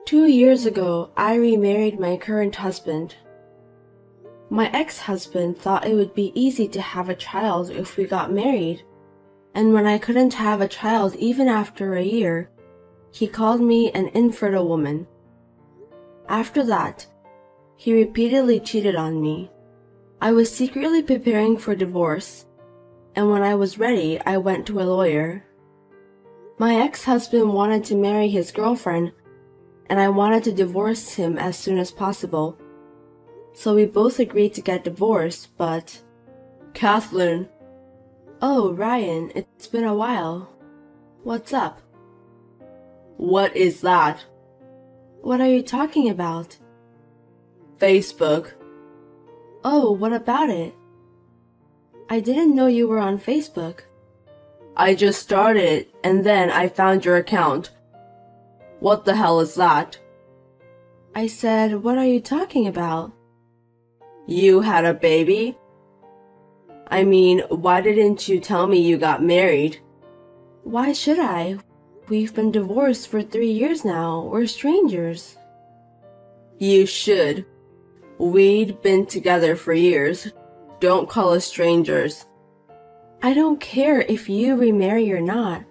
2 years ago, I remarried my current husband. My ex-husband thought it would be easy to have a child if we got married, and when I couldn't have a child even after a year, he called me an infertile woman. After that, he repeatedly cheated on me. I was secretly preparing for divorce, and when I was ready, I went to a lawyer. My ex-husband wanted to marry his girlfriend, and I wanted to divorce him as soon as possible. So we both agreed to get divorced, but... Kathleen. Oh, Ryan, it's been a while. What's up? What is that? What are you talking about? Facebook. Oh, what about it? I didn't know you were on Facebook. I just started, and then I found your account. What the hell is that? I said, what are you talking about? You had a baby? I mean, why didn't you tell me you got married? Why should I? We've been divorced for 3 years now. We're strangers. You should. We'd been together for years. Don't call us strangers. I don't care if you remarry or not.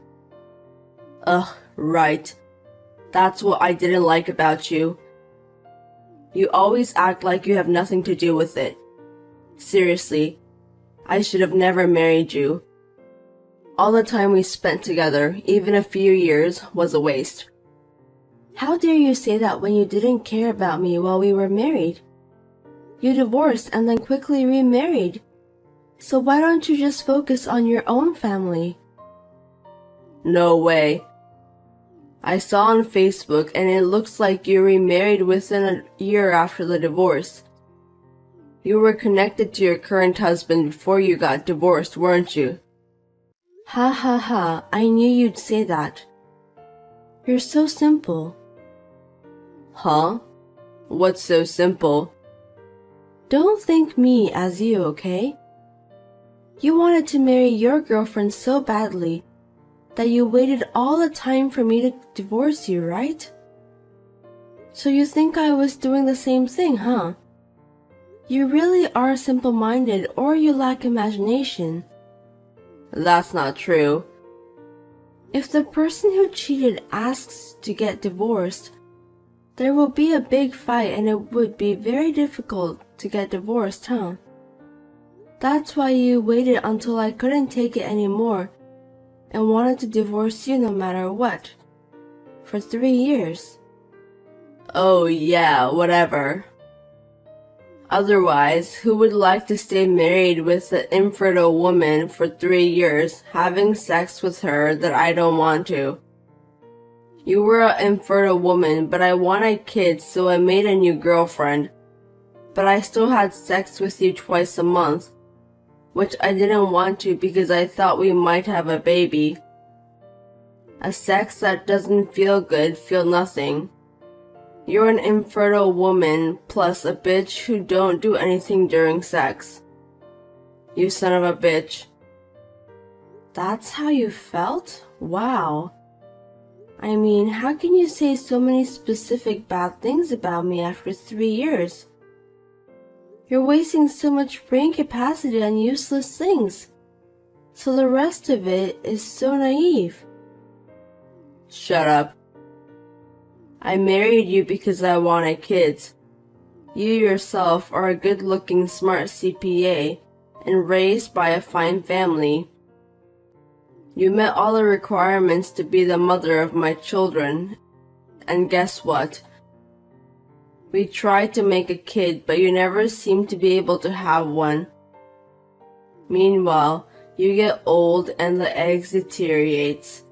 Ugh, right. That's what I didn't like about you. You always act like you have nothing to do with it. Seriously, I should have never married you. All the time we spent together, even a few years, was a waste. How dare you say that when you didn't care about me while we were married? You divorced and then quickly remarried. So why don't you just focus on your own family? No way. I saw on Facebook and it looks like you remarried within a year after the divorce. You were connected to your current husband before you got divorced, weren't you? Ha ha ha, I knew you'd say that. You're so simple. Huh? What's so simple? Don't think me as you, okay? You wanted to marry your girlfriend so badly that you waited all the time for me to divorce you, right? So you think I was doing the same thing, huh? You really are simple-minded or you lack imagination. That's not true. If the person who cheated asks to get divorced, there will be a big fight and it would be very difficult to get divorced, huh? That's why you waited until I couldn't take it anymore and wanted to divorce you no matter what. For 3 years. Oh yeah, whatever. Otherwise, who would like to stay married with an infertile woman for 3 years, having sex with her that I don't want to? You were an infertile woman, but I wanted kids, so I made a new girlfriend. But I still had sex with you twice a month, which I didn't want to because I thought we might have a baby. A sex that doesn't feel good, feel nothing. You're an infertile woman plus a bitch who don't do anything during sex. You son of a bitch. That's how you felt? Wow. I mean, how can you say so many specific bad things about me after 3 years? You're wasting so much brain capacity on useless things. So the rest of it is so naive. Shut up. I married you because I wanted kids. You yourself are a good-looking, smart CPA and raised by a fine family. You met all the requirements to be the mother of my children. And guess what? We tried to make a kid, but you never seemed to be able to have one. Meanwhile, you get old and the eggs deteriorates.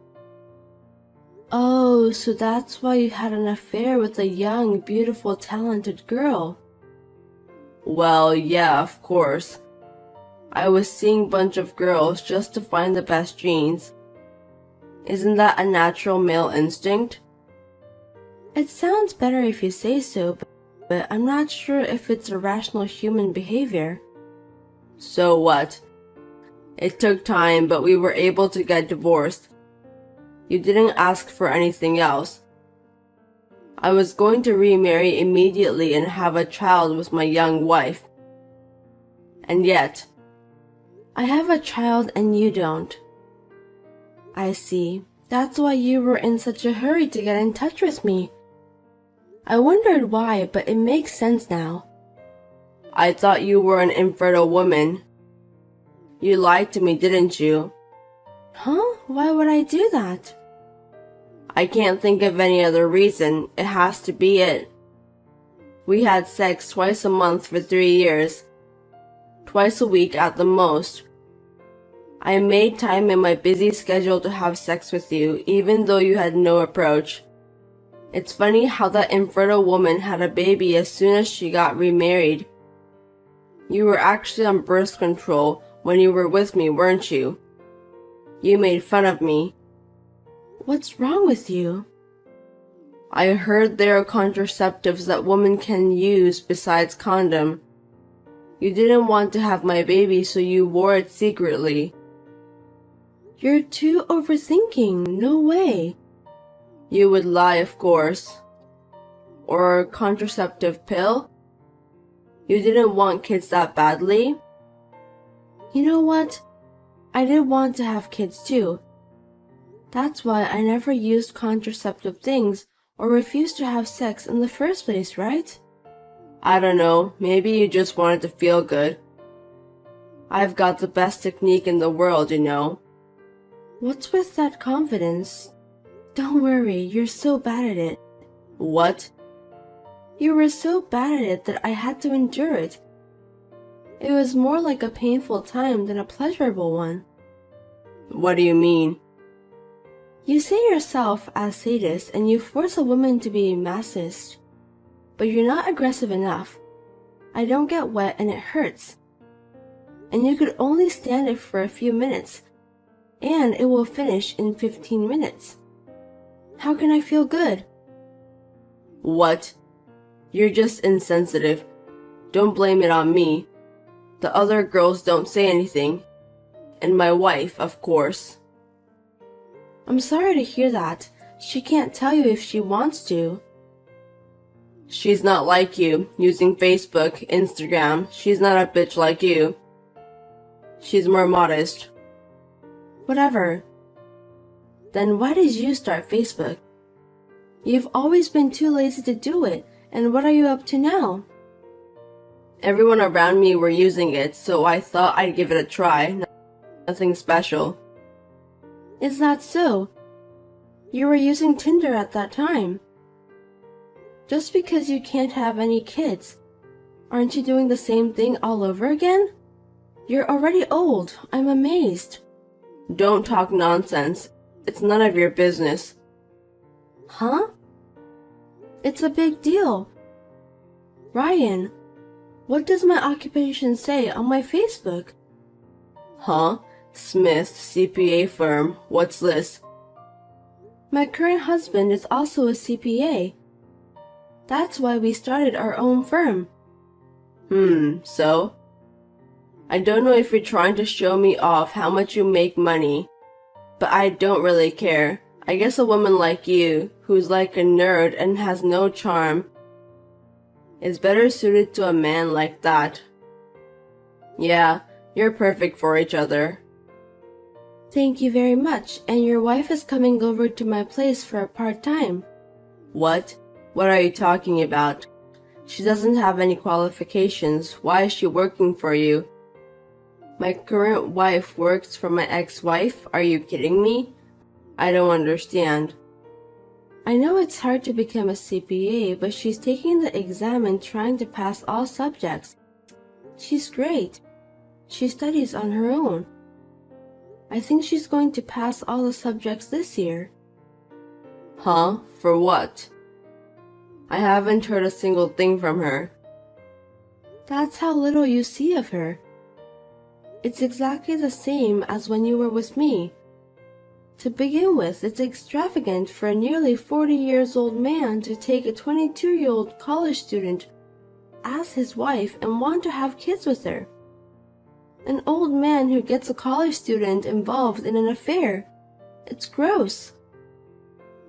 Oh, so that's why you had an affair with a young, beautiful, talented girl. Well, yeah, of course. I was seeing a bunch of girls just to find the best genes. Isn't that a natural male instinct? It sounds better if you say so, but I'm not sure if it's a rational human behavior. So what? It took time, but we were able to get divorced. You didn't ask for anything else. I was going to remarry immediately and have a child with my young wife. And yet, I have a child and you don't. I see. That's why you were in such a hurry to get in touch with me. I wondered why, but it makes sense now. I thought you were an infertile woman. You lied to me, didn't you? Huh? Why would I do that? I can't think of any other reason. It has to be it. We had sex twice a month for 3 years. Twice a week at the most. I made time in my busy schedule to have sex with you, even though you had no approach. It's funny how that infertile woman had a baby as soon as she got remarried. You were actually on birth control when you were with me, weren't you? You made fun of me. What's wrong with you? I heard there are contraceptives that women can use besides condom. You didn't want to have my baby, so you wore it secretly. You're too overthinking. No way. You would lie, of course. Or a contraceptive pill? You didn't want kids that badly? You know what? I did want to have kids too. That's why I never used contraceptive things or refused to have sex in the first place, right? I don't know, maybe you just wanted to feel good. I've got the best technique in the world, you know. What's with that confidence? Don't worry, you're so bad at it. What? You were so bad at it that I had to endure it. It was more like a painful time than a pleasurable one. What do you mean? You say yourself as sadist and you force a woman to be masochist. But you're not aggressive enough. I don't get wet and it hurts. And you could only stand it for a few minutes. And it will finish in 15 minutes. How can I feel good? What? You're just insensitive. Don't blame it on me. The other girls don't say anything. And my wife, of course. I'm sorry to hear that. She can't tell you if she wants to. She's not like you, using Facebook, Instagram. She's not a bitch like you. She's more modest. Whatever. Then why did you start Facebook? You've always been too lazy to do it, and what are you up to now? Everyone around me were using it, so I thought I'd give it a try. Nothing special. Is that so? You were using Tinder at that time. Just because you can't have any kids, aren't you doing the same thing all over again? You're already old. I'm amazed. Don't talk nonsense. It's none of your business. Huh? It's a big deal. Ryan, what does my occupation say on my Facebook? Huh? Smith, CPA firm. What's this? My current husband is also a CPA. That's why we started our own firm. So? I don't know if you're trying to show me off how much you make money, but I don't really care. I guess a woman like you, who's like a nerd and has no charm, is better suited to a man like that. Yeah, you're perfect for each other. Thank you very much, and your wife is coming over to my place for a part-time. What? What are you talking about? She doesn't have any qualifications. Why is she working for you? My current wife works for my ex-wife? Are you kidding me? I don't understand. I know it's hard to become a CPA, but she's taking the exam and trying to pass all subjects. She's great. She studies on her own. I think she's going to pass all the subjects this year. Huh? For what? I haven't heard a single thing from her. That's how little you see of her. It's exactly the same as when you were with me. To begin with, it's extravagant for a nearly 40 years old man to take a 22-year-old college student as his wife and want to have kids with her. An old man who gets a college student involved in an affair. It's gross.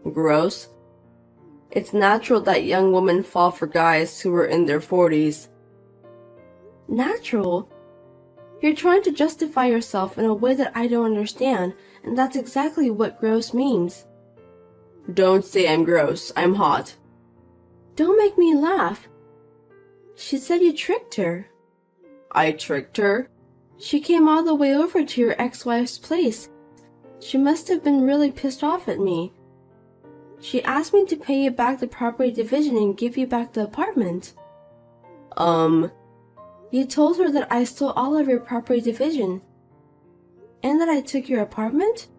Gross? It's natural that young women fall for guys who are in their 40s. Natural? You're trying to justify yourself in a way that I don't understand, and that's exactly what gross means. Don't say I'm gross. I'm hot. Don't make me laugh. She said you tricked her. I tricked her? She came all the way over to your ex-wife's place. She must have been really pissed off at me. She asked me to pay you back the property division and give you back the apartment. You told her that I stole all of your property division. And that I took your apartment?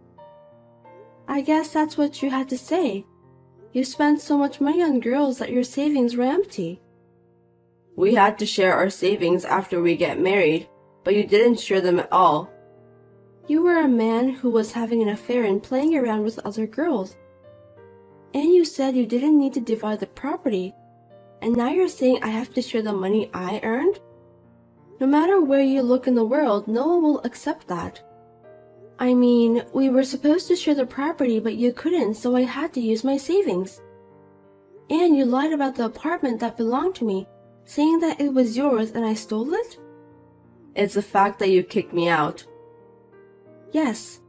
I guess that's what you had to say. You spent so much money on girls that your savings were empty. We had to share our savings after we get married, but you didn't share them at all. You were a man who was having an affair and playing around with other girls. And you said you didn't need to divide the property, and now you're saying I have to share the money I earned? No matter where you look in the world, no one will accept that. I mean, we were supposed to share the property, but you couldn't, so I had to use my savings. And you lied about the apartment that belonged to me, saying that it was yours and I stole it? It's a fact that you kicked me out. Yes.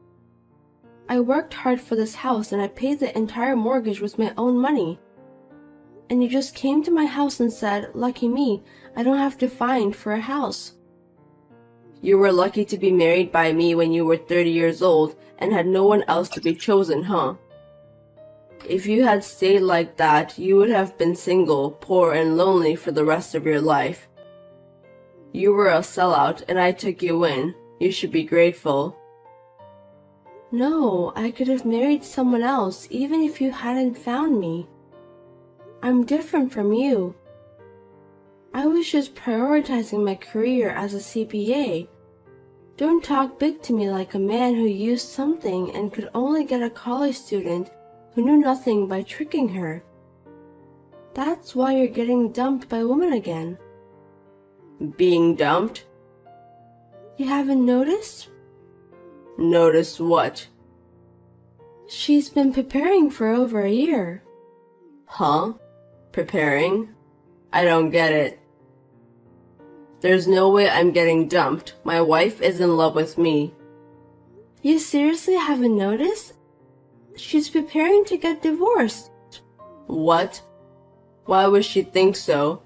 I worked hard for this house and I paid the entire mortgage with my own money. And you just came to my house and said, lucky me, I don't have to find for a house. You were lucky to be married by me when you were 30 years old and had no one else to be chosen, huh? If you had stayed like that, you would have been single, poor, and lonely for the rest of your life. You were a sellout and I took you in. You should be grateful. No, I could have married someone else even if you hadn't found me. I'm different from you. I was just prioritizing my career as a CPA. Don't talk big to me like a man who used something and could only get a college student who knew nothing by tricking her. That's why you're getting dumped by women again. Being dumped? You haven't noticed? Noticed what? She's been preparing for over a year. Huh? Preparing? I don't get it. There's no way I'm getting dumped. My wife is in love with me. You seriously haven't noticed? She's preparing to get divorced. What? Why would she think so?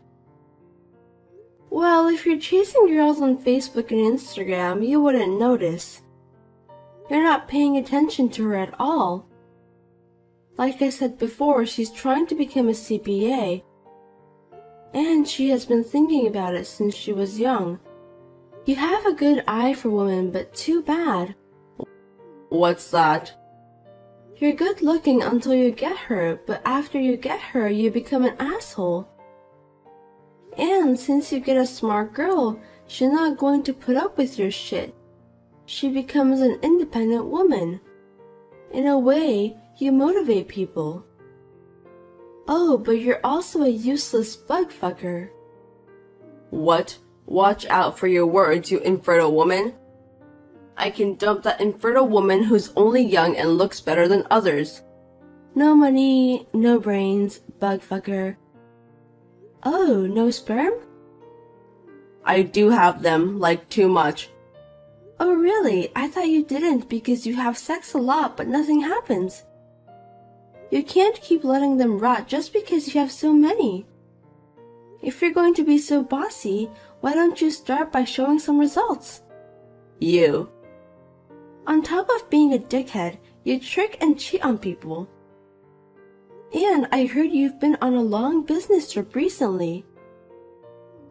Well, if you're chasing girls on Facebook and Instagram, you wouldn't notice. You're not paying attention to her at all. Like I said before, she's trying to become a CPA. And she has been thinking about it since she was young. You have a good eye for women, but too bad. What's that? You're good looking until you get her, but after you get her, you become an asshole. And since you get a smart girl, she's not going to put up with your shit. She becomes an independent woman. In a way, you motivate people. Oh, but you're also a useless bug fucker. What? Watch out for your words, you infertile woman. I can dump that infertile woman who's only young and looks better than others. No money, no brains, bug fucker. Oh, no sperm? I do have them, like too much. Oh really? I thought you didn't because you have sex a lot but nothing happens. You can't keep letting them rot just because you have so many. If you're going to be so bossy, why don't you start by showing some results? You. On top of being a dickhead, you trick and cheat on people. And I heard you've been on a long business trip recently.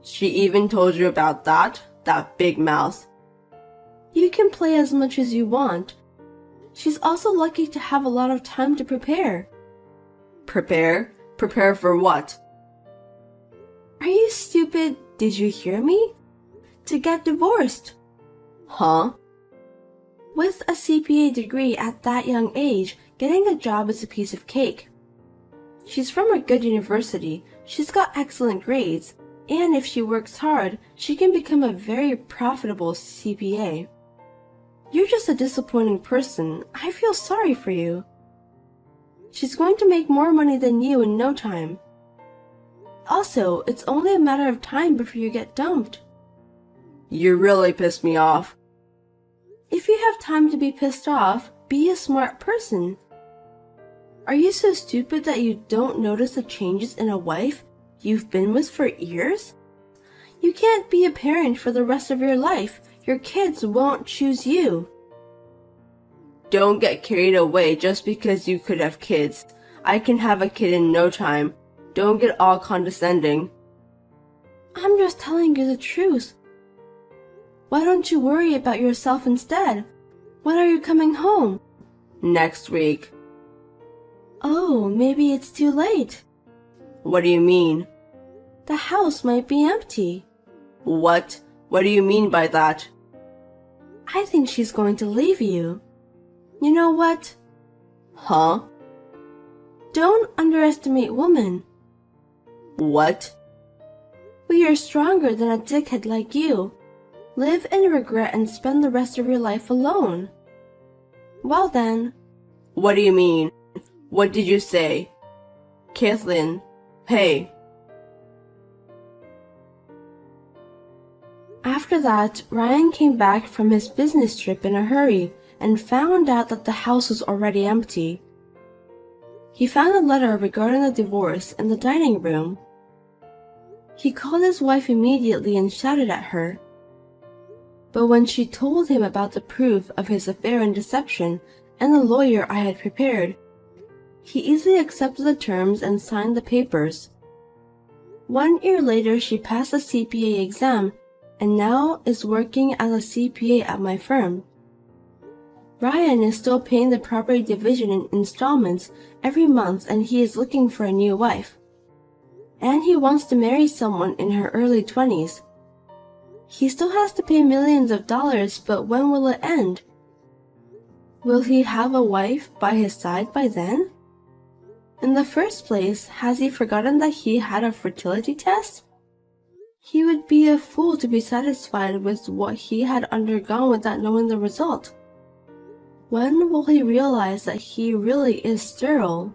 She even told you about that? That big mouth. You can play as much as you want. She's also lucky to have a lot of time to prepare. Prepare? Prepare for what? Are you stupid? Did you hear me? To get divorced. Huh? With a CPA degree at that young age, getting a job is a piece of cake. She's from a good university, she's got excellent grades, and if she works hard, she can become a very profitable CPA. You're just a disappointing person. I feel sorry for you. She's going to make more money than you in no time. Also, it's only a matter of time before you get dumped. You really pissed me off. If you have time to be pissed off, be a smart person. Are you so stupid that you don't notice the changes in a wife you've been with for years? You can't be a parent for the rest of your life. Your kids won't choose you. Don't get carried away just because you could have kids. I can have a kid in no time. Don't get all condescending. I'm just telling you the truth. Why don't you worry about yourself instead? When are you coming home? Next week. Oh, maybe it's too late. What do you mean? The house might be empty. What? What do you mean by that? I think she's going to leave you. You know what? Huh? Don't underestimate women. What? We are stronger than a dickhead like you. Live in regret and spend the rest of your life alone. Well then. What do you mean? What did you say? Kathleen, hey. After that, Ryan came back from his business trip in a hurry and found out that the house was already empty. He found a letter regarding the divorce in the dining room. He called his wife immediately and shouted at her. But when she told him about the proof of his affair and deception and the lawyer I had prepared, he easily accepted the terms and signed the papers. 1 year later, she passed the CPA exam and now is working as a CPA at my firm. Ryan is still paying the property division in installments every month, and he is looking for a new wife. And he wants to marry someone in her early 20s. He still has to pay millions of dollars, but when will it end? Will he have a wife by his side by then? In the first place, has he forgotten that he had a fertility test? He would be a fool to be satisfied with what he had undergone without knowing the result. When will he realize that he really is sterile?